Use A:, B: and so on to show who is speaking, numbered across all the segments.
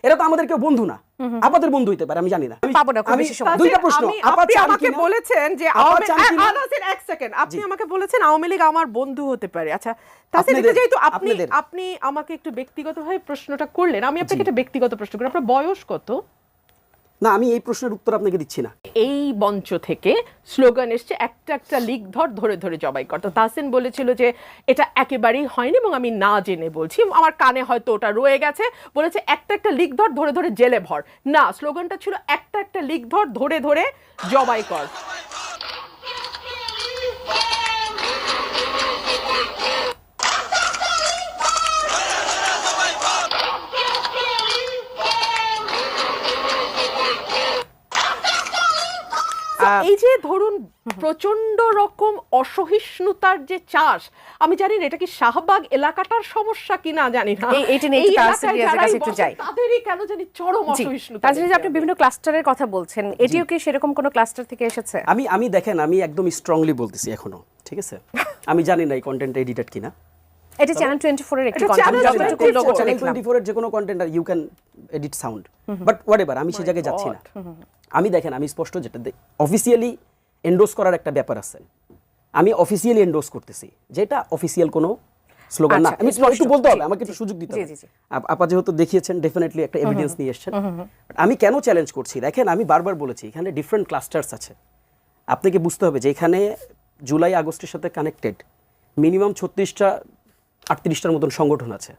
A: এরা তো আমাদের কেউ বন্ধু না, আপাদের বন্ধু হইতে পারে, আমি জানি না।
B: পাবো না, খুব বেশি সময়।
A: দুইটা প্রশ্ন,
C: আপনি আমাকে বলেছেন যে এক সেকেন্ড, আপনি আমাকে বলেছেন আওয়ামী লীগ আমার বন্ধু হতে পারে। আচ্ছা তাহলে যেহেতু আপনি আমাকে একটু ব্যক্তিগতভাবে প্রশ্নটা করলেন, আমি আপনাকে একটা ব্যক্তিগত প্রশ্ন করি, আপনার বয়স কত?
A: না, আমি এই প্রশ্নের উত্তর আপনাকে দিচ্ছি না।
C: এই মঞ্চ থেকে স্লোগান এসছে একটা একটা লিগ ধরে ধরে জবাই কর। তো তাহসিন বলেছিল যে এটা একেবারেই হয়নি এবং আমি না জেনে বলছি, আমার কানে হয়তো ওটা রয়ে গেছে, বলেছে একটা একটা লিগ ধরে ধরে জেলে ভর। না, স্লোগানটা ছিল একটা একটা লিগ ধরে ধরে জবাই কর। এই যে ধরুন প্রচন্ড রকম অসহিষ্ণুতার যে চাষ, আমি জানি না এটা কি শাহবাগ এলাকাটার সমস্যা কিনা জানি না,
B: এইটা নিয়ে একটু যাই,
C: তাদেরই কেন জানি চরম অসহিষ্ণুতা।
B: তাছাড়া যে আপনি বিভিন্ন ক্লাস্টারের কথা বলছেন, এটিও কি সেরকম কোনো ক্লাস্টার থেকে এসেছে?
A: আমি দেখেন, আমি একদম স্ট্রংলি বলতেছি এখনো, ঠিক আছে? আমি জানি না এই কন্টেন্ট এডিটেড কিনা।
B: এটা চ্যানেল 24 এর একটি কন্টেন্ট, যতটুকু লোগো
A: চ্যানেল
B: দেখলাম
A: 24 এর যে কোনো কন্টেন্ট আর you can edit sound, but whatever, আমি সেই জায়গায় যাচ্ছি না। আমি দেখেন, আমি স্পষ্ট যেটা অফিসিয়ালি এন্ডোর্স করার একটা ব্যাপার আছে, আমি অফিসিয়ালি এন্ডোর্স করতেছি, যেটা অফিসিয়াল কোনো স্লোগান না। আমি একটু বলতে হবে, আমাকে একটু সুযোগ দিতে হবে। আপা যেহেতু দেখিয়েছেন, ডেফিনেটলি একটা এভিডেন্স নিয়ে এসেছেন। আমি কেন চ্যালেঞ্জ করছি দেখেন, আমি বারবার বলেছি এখানে ডিফারেন্ট ক্লাস্টার্স আছে। আপনাকে বুঝতে হবে যে এখানে জুলাই আগস্টের সাথে কানেক্টেড মিনিমাম 36টা 38টার মতন সংগঠন আছে,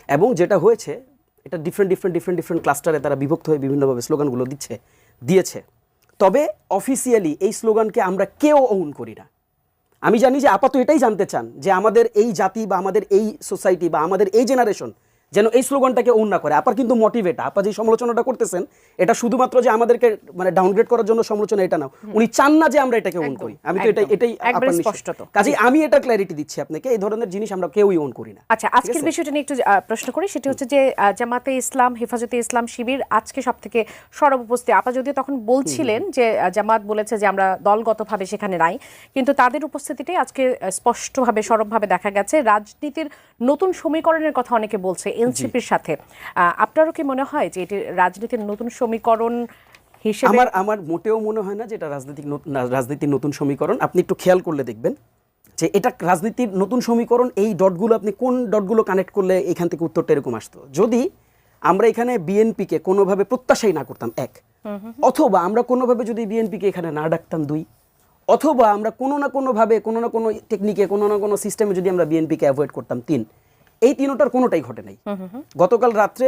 A: এবং যেটা হয়েছে এটা ডিফারেন্ট ক্লাস্টারে তারা বিভক্ত হয়ে বিভিন্নভাবে স্লোগানগুলো দিয়েছে। তবে অফিসিয়ালি এই স্লোগানকে আমরা কেউ ওন করি না। আমি জানি যে আপাতত এটাই জানতে চান যে আমাদের এই জাতি বা আমাদের এই সোসাইটি বা আমাদের এই জেনারেশন যেন এই স্লোগানটাকে ওন না করে। আপার কিন্তু মোটিভেট, আপা যে সমালোচনাটা করতেছেন এটা শুধুমাত্র যে আমাদেরকে মানে ডাউনগ্রেড করার জন্য সমালোচনা, এটা না। উনি চান না যে আমরা এটাকে ওন করি। আমি তো এটাই
B: একবার স্পষ্ট।
A: কাজেই আমি এটা ক্ল্যারিটি দিচ্ছি আপনাকে, এই ধরনের জিনিস আমরা কেউই ওন করি না।
B: আচ্ছা, আজকের বিষয়টা নিয়ে একটু প্রশ্ন করি, সেটা হচ্ছে যে জামাতে ইসলাম, হেফাজতে ইসলাম শিবির আজকে সবথেকে সরব উপস্থিত। আপা যদিও তখন বলছিলেন যে জামাত বলেছে যে আমরা দলগতভাবে সেখানে নাই, কিন্তু তাদের উপস্থিতিটাই আজকে স্পষ্টভাবে সরবভাবে দেখা গেছে। রাজনীতির নতুন সমীকরণের কথা অনেকে বলছে এনসিপির সাথে। আপনারও কি মনে হয় যে এটি রাজনীতির নতুন সমীকরণ হিসেবে?
A: আমার মোটেও মনে হয় না যে এটা রাজনীতির নতুন সমীকরণ। আপনি একটু খেয়াল করলে দেখবেন যে এটা রাজনীতির নতুন সমীকরণ। এই ডটগুলো আপনি কোন ডটগুলো কানেক্ট করলে এখান থেকে উত্তরটা এরকম আসতো। যদি আমরা এখানে বিএনপিকে কোনোভাবে প্রত্যাশাই না করতাম, এক, অথবা আমরা কোনোভাবে যদি বিএনপিকে এখানে না ডাকতাম, দুই, অথবা আমরা কোনো না কোনোভাবে কোনো না কোনো টেকনিকে কোনো না কোনো সিস্টেমে যদি আমরা বিএনপিকে অ্যাভয়েড করতাম, তিন, এই তিনটার কোনোটাই ঘটে নাই। গতকাল রাত্রে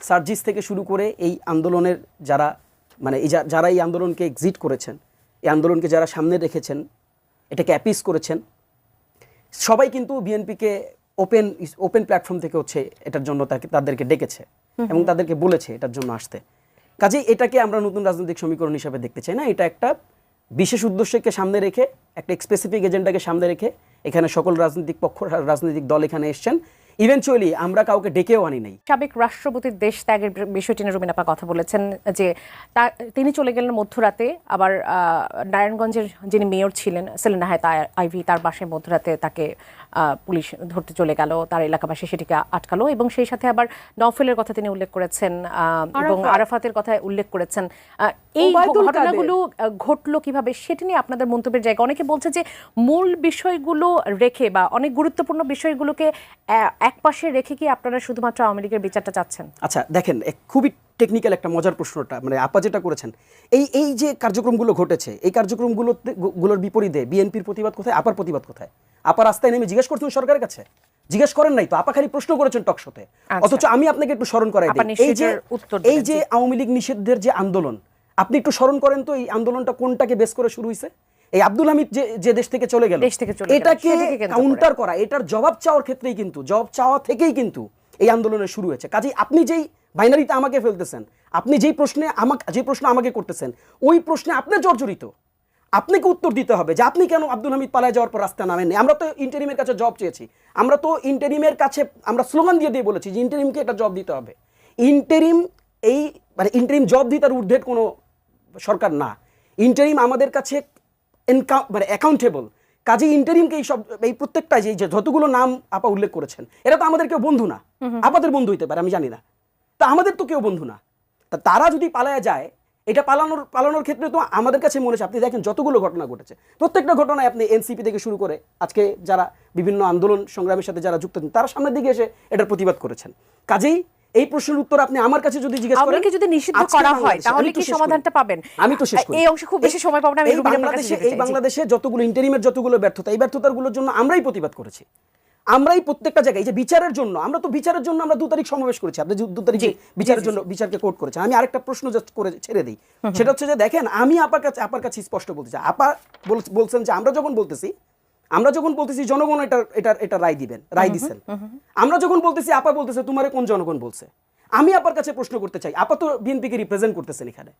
A: সার্জিস থেকে শুরু করে এই আন্দোলনের যারা মানে যারা এই আন্দোলনকে এক্সিট করেছেন, এই আন্দোলনকে যারা সামনে রেখেছেন, এটাকে অ্যাপিস করেছেন, সবাই কিন্তু বিএনপিকে ওপেন প্ল্যাটফর্ম থেকে হচ্ছে এটার জন্য তাদেরকে ডেকেছে এবং তাদেরকে বলেছে এটার জন্য আসতে। কাজেই এটাকে আমরা নতুন রাজনৈতিক সমীকরণ হিসাবে দেখতে চাই না। এটা একটা বিশেষ উদ্দেশ্যকে সামনে রেখে, একটা স্পেসিফিক এজেন্ডাকে সামনে রেখে এখানে সকল রাজনৈতিক পক্ষ, রাজনৈতিক দল এখানে এসছেন। ইভেনচুয়ালি আমরা কাউকে ডেকেও আনি নাই।
B: সাবেক রাষ্ট্রপতির দেশ ত্যাগের বিষয়টি নিয়ে রুমিন আপা কথা বলেছেন যে তিনি চলে গেলেন মধ্যরাতে। আবার নারায়ণগঞ্জের যিনি মেয়র ছিলেন সেলিনা হায়াত আইভি, তার বাসায় মধ্যরাতে তাকে পুলিশ ধরতে চলে গেল, তার এলাকাবাসী সেটিকে আটকালো, এবং সেই সাথে আবার নওফেলের কথা তিনি উল্লেখ করেছেন এবং আরাফাতের কথা উল্লেখ করেছেন। এই ঘটনাগুলো ঘটলো কিভাবে সেটি নিয়ে আপনাদের মন্তব্যের জায়গা। অনেকে বলছে যে মূল বিষয়গুলো রেখে বা অনেক গুরুত্বপূর্ণ বিষয়গুলোকে একপাশে রেখে কি আপনারা শুধুমাত্র আওয়ামী লীগের বিচারটা চাচ্ছেন?
A: আচ্ছা দেখেন, খুবই টেকনিক্যাল একটা মজার প্রশ্নটা, মানে আপা যেটা করেছেন, এই যে কার্যক্রমগুলো ঘটেছে, এই কার্যক্রমগুলোর বিপরীতে বিএনপির প্রতিবাদ কোথায়, আপার প্রতিবাদ কোথায়? আপা রাস্তায় নেমে জিজ্ঞেস করছেন সরকারের কাছে? জিজ্ঞেস করেন নাই তো, আপা খালি প্রশ্ন করেছেন টকশোতে। অথচ আমি আপনাকে একটু স্মরণ করাই দিই, এই যে আওয়ামী লীগ নিষিদ্ধের যে আন্দোলন, আপনি একটু স্মরণ করেন তো এই আন্দোলনটা কোনটাকে বেস করে শুরু হয়েছে? এই আব্দুল হামিদ যে দেশ থেকে চলে গেল, এটাকে কাউন্টার করা, এটার জবাব চাওয়ার ক্ষেত্রেই কিন্তু, জবাব চাওয়া থেকেই কিন্তু এই আন্দোলনের শুরু হয়েছে। কাজেই আপনি যেই বাইনারিতে আমাকে ফেলতেছেন, আপনি যে প্রশ্ন আমাকে করতেছেন, ওই প্রশ্নে আপনি জর্জরিত। আপনাকে উত্তর দিতে হবে যে আপনি কেন আব্দুল হামিদ পালায় যাওয়ার পর রাস্তা নামেননি। আমরা তো ইন্টারিমের কাছে জব চেয়েছি, আমরা তো ইন্টারিমের কাছে আমরা স্লোগান দিয়ে বলেছি যে ইন্টারিমকে একটা জব দিতে হবে। ইন্টারিম মানে ইন্টারিম জব দিয়ে তার ঊর্ধ্বের কোনো সরকার না। ইন্টারিম আমাদের কাছে মানে অ্যাকাউন্টেবল। কাজে ইন্টারিমকে এই প্রত্যেকটা যে যতগুলো নাম আপা উল্লেখ করেছেন, এরা তো আমাদের কেউ বন্ধু না, আপাদের বন্ধু হইতে পারে, আমি জানি না। তা আমাদের তো কেউ বন্ধু না। তা তারা যদি পালায়া যায়, এটা পালানোর ক্ষেত্রে তো আমাদের কাছে মনে হচ্ছে, আপনি দেখেন যতগুলো ঘটনা ঘটেছে, প্রত্যেকটা ঘটনায় আপনি এনসিপি থেকে শুরু করে আজকে যারা বিভিন্ন আন্দোলন সংগ্রামের সাথে যারা যুক্ত আছেন, তারা সামনের দিকে এসে এটার প্রতিবাদ করেছেন। কাজেই এই প্রশ্নের উত্তর আপনি আমার কাছে যদি জিজ্ঞেস করেন,
B: আওয়ামী যদি নিষিদ্ধ
A: আজকে
B: করা হয়
A: বাংলাদেশে,
B: তাহলে
A: আমি তো
B: কি
A: শেষ করি।
B: সমাধানটা পাবেন?
A: আমি তো শেষ করি।
B: এই অংশে খুব বেশি সময় পাবো না, আমি
A: এই
B: রুবিনা আপনার কাছে
A: বাংলাদেশে
B: যেতে চাই। জি।
A: বাংলাদেশে যতগুলো ইন্টারিমের যতগুলো ব্যর্থতা, এই ব্যর্থতাগুলোর জন্য আমরাই প্রতিবাদ করেছি। আমরাই প্রত্যেকটা জায়গায়, এই যে বিচারের জন্য, আমরা তো বিচারের জন্য আমরা 2 তারিখ সমাবেশ করেছি, আপনি 2 তারিখ বিচারের জন্য বিচারকে কোর্ট করেছেন। আমি আরেকটা প্রশ্ন জাস্ট করে ছেড়ে দিই, সেটা হচ্ছে যে দেখেন, আমি আপার কাছে স্পষ্ট বলতে চাই। আপা বলছেন যে আমরা যখন বলতেছি জনগণ এটা রায় দিছেন। আমরা যখন বলতেছি, আপা বলতেছে তোমারে কোন জনগণ বলছে। আমি আপার কাছে প্রশ্ন করতে চাই, আপা তো বিএনপিকে রিপ্রেজেন্ট করতেছেন এখানে,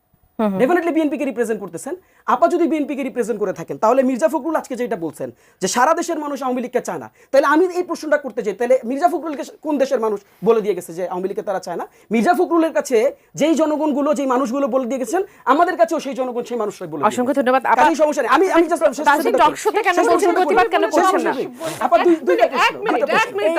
A: ডেফিনেটলি বিএনপিকে রিপ্রেজেন্ট করতেছেন। আপা যদি বিএনপিকে রিপ্রেজেন্ট করে থাকেন, তাহলে মির্জা ফখরুল আজকে যেটা বলছেন যে সারা দেশের মানুষ আওয়ামী লীগকে চায় না, তাহলে আমি এই প্রশ্নটা করতে চাই, তাহলে মির্জা ফখরুলকে কোন দেশের মানুষ বলে দিয়ে গেছে যে আওয়ামী লীগকে তারা চায় না? মির্জা ফখরুলের কাছে যেই জনগণগুলো, যেই মানুষগুলো বলে দিয়ে গেছেন, আমাদের কাছেও সেই জনগণ, সেই মানুষরাই বলে দিয়ে
B: অসংখ্য
A: গেছে।
B: ধন্যবাদ।
A: কাজেই সমস্যা নেই। আমি জাস্ট
B: তাহসিন টক শোতে কেন বলছেন, প্রতিবাদ কেন করছেন না?
A: আপা দুইটা
C: এক মিনিট,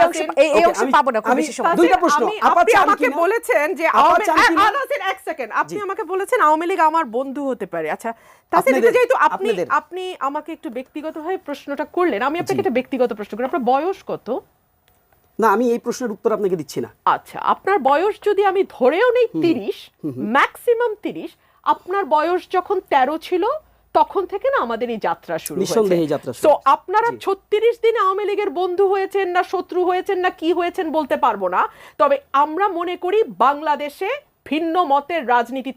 B: এই অংশ পাবো না খুব বেশি সময়।
A: দুইটা প্রশ্ন। আপা
C: আপনি
A: চান
C: আমাকে
A: কিনা?
C: বলেছেন যে
A: আপা চান কিনা?
C: এক সেকেন্ড, আপনি আমাকে বলেছেন আওয়ামী লীগ আমার বন্ধু হতে পারে। আচ্ছা, তাহলে
A: আপনাদের-
C: যেহেতু
A: আপনাদের।
C: আপনি আমাকে একটু ব্যক্তিগতভাবে প্রশ্নটা করলেন, আমি আপনাকে একটা ব্যক্তিগত প্রশ্ন করি। আপনার বয়স কত?
A: না, আমি এই প্রশ্নের উত্তর আপনাকে দিচ্ছি না।
C: আচ্ছা, আপনার বয়স যদি আমি ধরেও নেই 30, ম্যাক্সিমাম 30, আপনার বয়স যখন 13 ছিল তখন থেকে না আমাদের এই যাত্রা শুরু হয়েছে।
A: নিঃসন্দেহে এই যাত্রা শুরু
C: তো
A: হয়েছে।
C: আপনারা 36 দিন আওয়ামী লীগের বন্ধু হয়েছেন না শত্রু হয়েছেন না কি হয়েছেন বলতে পারবো না, তবে আমরা মনে করি বাংলাদেশে ভিন্ন মতের রাজনীতি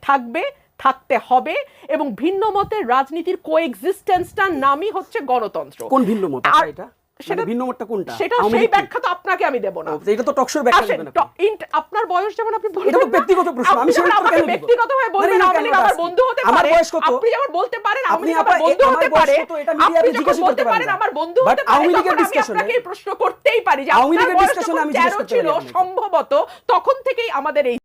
C: থাকতে হবে, এবং ভিন্ন মতের রাজনীতির কোএক্সিস্টেন্সটার নামই হচ্ছে গণতন্ত্র।
A: কোন ভিন্ন মত
C: আর
A: এটা?
C: সেটা
A: ভিন্ন মতটা কোনটা?
C: সেটা
A: আওয়ামী
C: সেই
A: লীগ কি?
C: ব্যাখ্যা তো আপনাকে আমি দেব না।
A: এটা তো টকশোর ব্যাখ্যা
C: আসেন,
A: দেবেন আপনি।
C: আপনার বয়স যেমন আপনি বলবেন
A: এটা তো
C: না,
A: ব্যক্তিগত প্রশ্ন, আমি
C: আপনি
A: সেই
C: যেমন
A: উত্তর
C: আমাকে
A: কেন দিব?
C: ব্যক্তিগতভাবে
A: না,
C: বলবেন
A: না,
C: আওয়ামী
A: কেন
C: লীগ আমার
A: আসছি?
C: বন্ধু হতে
A: আমার
C: পারে,
A: বয়স কত?
C: আপনি যেমন বলতে পারেন আওয়ামী
A: আপনি
C: লীগ আমার
A: আপা-
C: বন্ধু
A: আমার
C: হতে
A: বয়স
C: পারে,
A: কত? এটা
C: আপনি
A: মিডিয়াতে
C: যখন
A: জিজ্ঞাসা
C: বলতে
A: করতে
C: পারেন
A: পারেন
C: আমার বন্ধু
A: But
C: হতে পারে,
A: আওয়ামী লীগের
C: তখন আমি
A: discussion-এ-
C: আপনাকে এই প্রশ্ন করতেই পারি যে
A: আওয়ামী
C: আপনার
A: লীগের
C: বয়স
A: discussion-এ
C: যখন
A: আমি জিজ্ঞেস
C: 13
A: করতে
C: ছিল
A: পারি আপনাকে।
C: সম্ভবত তখন থেকেই আমাদের এই